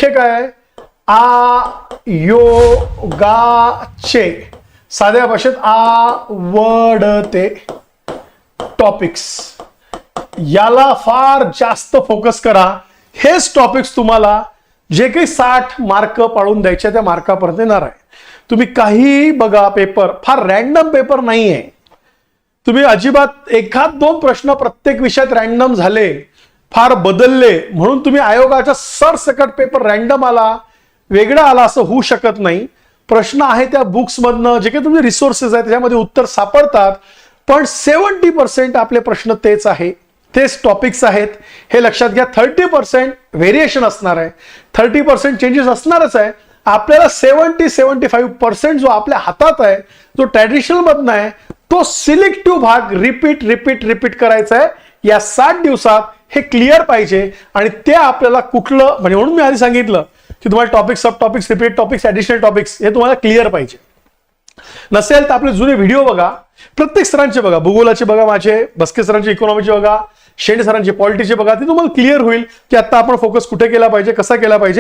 व्याख्या काय आहे? आयोगाचे साध्या भाषेत आवडते टॉपिक्स. याला फार जास्त फोकस करा. हेच टॉपिक्स तुम्हाला जे काही 60 मार्क पाडून द्यायचे त्या मार्कापर्यंत येणार आहे. तुम्ही काही बघा, पेपर फार रॅन्डम पेपर नाहीये. तुम्ही अजिबात एखाद दोन प्रश्न प्रत्येक विषयात रॅन्डम झाले, फार बदलले म्हणून तुम्ही आयोगाचा सरसकट पेपर रॅन्डम आला, वेगळा आला असं होऊ शकत नाही. प्रश्न आहे त्या बुक्स मधनं जे काही तुमचे रिसोर्सेस आहेत त्याच्यामध्ये उत्तर सापडतात, पण 70% आपले प्रश्न तेच आहे, तेच टॉपिक्स आहेत हे लक्षात घ्या. 30% व्हेरिएशन असणार आहे, 30% चेंजेस असणारच आहे. आपल्याला 70-75% जो आपल्या हातात आहे, जो ट्रॅडिशनल मधनं आहे, तो सिलेक्टिव्ह भाग रिपीट करायचा आहे. या 60 दिवसात हे क्लिअर पाहिजे आणि ते आपल्याला कुठलं म्हणजे म्हणून मी आधी सांगितलं की तुम्हाला topics, sub topics, repeat topics, additional topics हे तुम्हाला क्लिअर पाहिजे. नसेल तर आपले जुने व्हिडिओ बघा, प्रत्येक सरांचे बघा, भूगोलाचे बघा, माझे बस्के सरांचे इकॉनॉमीचे बघा, शेंडे सरांचे पॉलिटीचे बघा. ते तुम्हाला क्लिअर होईल की आता आपण फोकस कुठे केला पाहिजे, कसा केला पाहिजे.